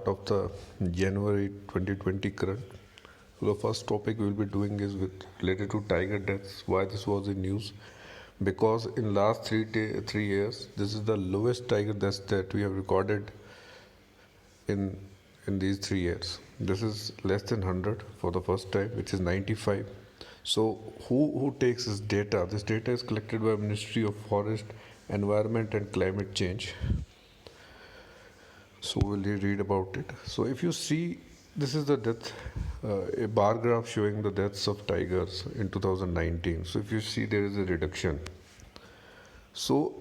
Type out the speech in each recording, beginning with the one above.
part of the January 2020 current. So the first topic we'll be doing is related to tiger deaths. Why this was in news? Because in last 3 years, this is the lowest tiger deaths that we have recorded in these 3 years. This is less than 100 for the first time, which is 95. So who takes this data? This data is collected by Ministry of Forest, Environment and Climate Change. So we'll read about it. So if you see, this is the death, a bar graph showing the deaths of tigers in 2019. So if you see, there is a reduction. So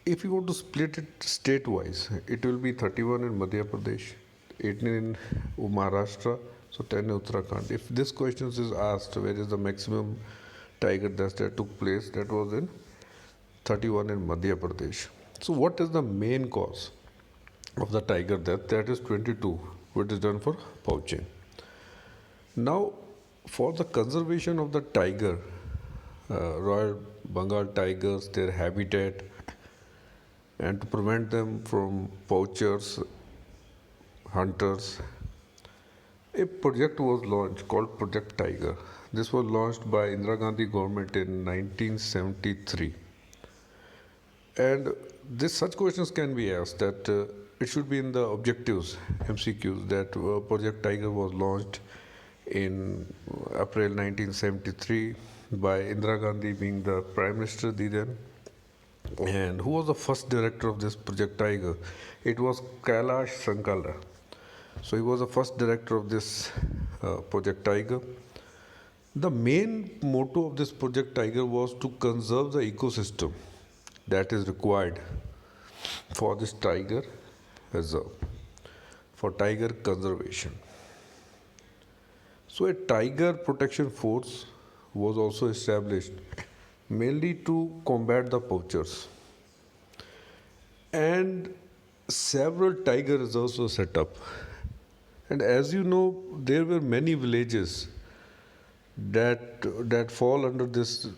if you want to split it state-wise, it will be 31 in Madhya Pradesh, 18 in Maharashtra, so 10 in Uttarakhand. If this question is asked, where is the maximum tiger deaths that took place, that was in 31 in Madhya Pradesh. So what is the main cause of the tiger death? That is 22, which is done for poaching. Now, for the conservation of the tiger, Royal Bengal tigers, their habitat, and to prevent them from poachers, hunters, a project was launched called Project Tiger. This was launched by Indira Gandhi government in 1973. And such questions can be asked that it should be in the objectives, MCQs, that Project Tiger was launched in April 1973 by Indira Gandhi being the Prime Minister then. And who was the first director of this Project Tiger? It was Kailash Sankala. So he was the first director of this Project Tiger. The main motto of this Project Tiger was to conserve the ecosystem that is required for this tiger reserve, for tiger conservation. So a tiger protection force was also established mainly to combat the poachers. And several tiger reserves were set up. And as you know, there were many villages that fall under this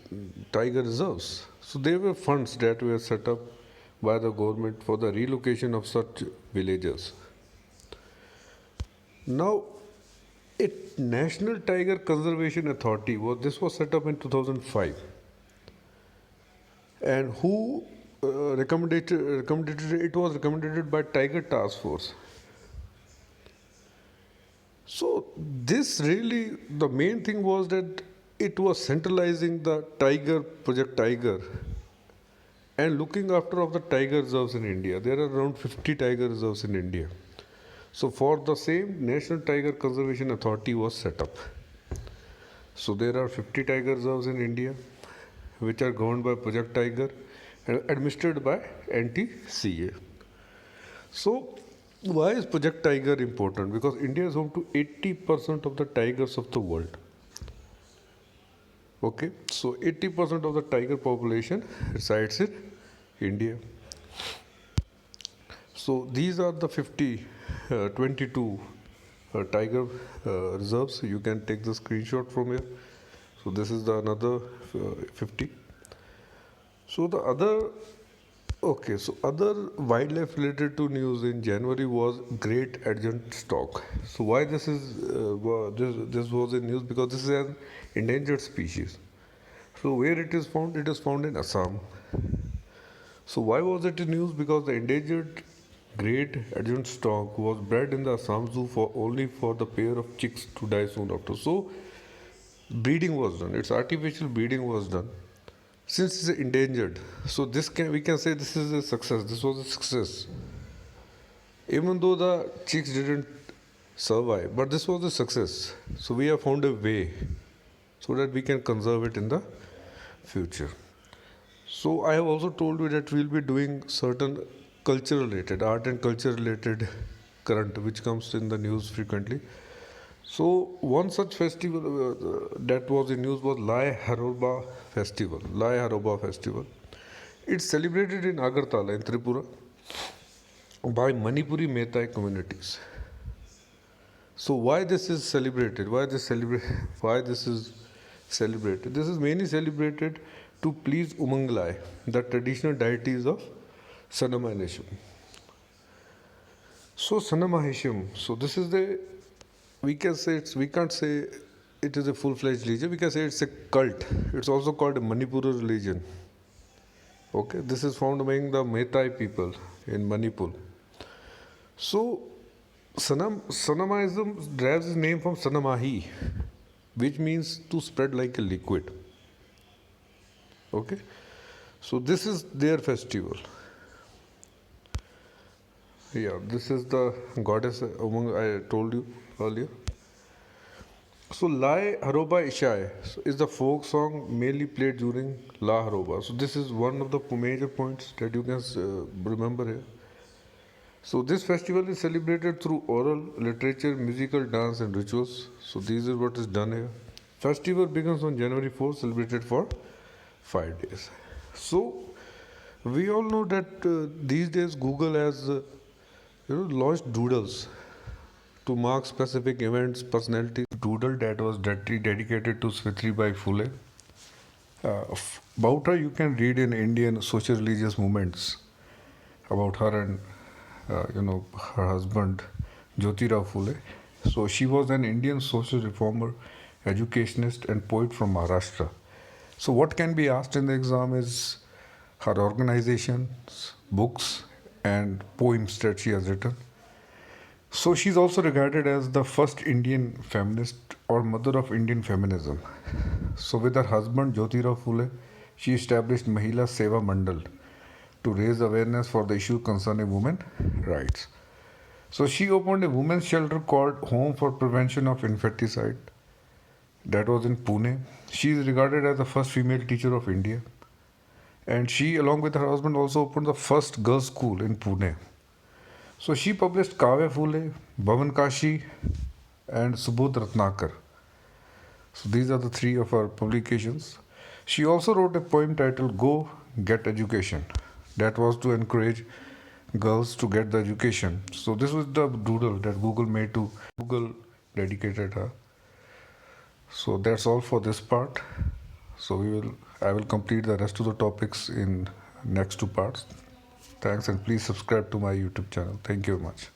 tiger reserves. So there were funds that were set up by the government for the relocation of such villages. Now, a National Tiger Conservation Authority was set up in 2005. And who recommended it? Was recommended by Tiger Task Force. So this really, the main thing was that it was centralizing the Project Tiger, and looking after of the tiger reserves in India. There are around 50 tiger reserves in India. So for the same, National Tiger Conservation Authority was set up. So there are 50 tiger reserves in India, which are governed by Project Tiger and administered by NTCA. So why is Project Tiger important? Because India is home to 80% of the tigers of the world. Okay, so 80% of the tiger population resides in India. So these are the 22 tiger reserves. You can take the screenshot from here. So this is the another 50. So the other wildlife related to news in January was great adjunct stock. So why this was in news? Because this is an endangered species. So where it is found? It is found in Assam. So why was it in news? Because the endangered great adjunct stock was bred in the Assam Zoo only for the pair of chicks to die soon after. So breeding was done. Its artificial breeding was done. Since it's endangered, so we can say this is a success. This was a success. Even though the chicks didn't survive, but this was a success. So we have found a way so that we can conserve it in the future. So I have also told you that we'll be doing certain culture related, art and culture related current, which comes in the news frequently. So one such festival that was in news was Lai Haroba Festival. Lai Haroba Festival. It's celebrated in Agartala in Tripura by Manipuri Meitei communities. So why this is celebrated? Why this is celebrated? This is mainly celebrated to please Umanglai, the traditional deities of Sanama Nation. So Sana Mahesham. So this is the, we can say it's, we can't say it is a full-fledged religion. We can say it's a cult. It's also called a Manipura religion. Okay, this is found among the Meitei people in Manipur. So Sanamaism derives its name from Sanamahi, which means to spread like a liquid. Okay, so this is their festival. Yeah, this is the goddess among I told you earlier. So Lai Haroba Ishai is the folk song mainly played during La Haroba. So this is one of the major points that you can remember here. So this festival is celebrated through oral, literature, musical, dance and rituals. So this is what is done here. Festival begins on January 4th, celebrated for 5 days. So we all know that these days Google has launched doodles to mark specific events, personalities. Doodle that was directly dedicated to Savitribai Phule. About her, you can read in Indian social religious movements about her and her husband Jyotirao Phule. So she was an Indian social reformer, educationist, and poet from Maharashtra. So what can be asked in the exam is her organizations, books, and poems that she has written. So she's also regarded as the first Indian feminist or mother of Indian feminism. So with her husband Jyotirao Phule, she established Mahila Seva Mandal to raise awareness for the issue concerning women rights. So she opened a women's shelter called Home for Prevention of Infanticide. That was in Pune. She is regarded as the first female teacher of India. And she, along with her husband, also opened the first girls' school in Pune. So she published Kavya Phule, Bhavan Kashi, and Subodh Ratnakar. So these are the three of her publications. She also wrote a poem titled Go Get Education. That was to encourage girls to get the education. So this was the doodle that Google made to Google dedicated her. So that's all for this part. So I will complete the rest of the topics in next two parts. Thanks and please subscribe to my YouTube channel. Thank you very much.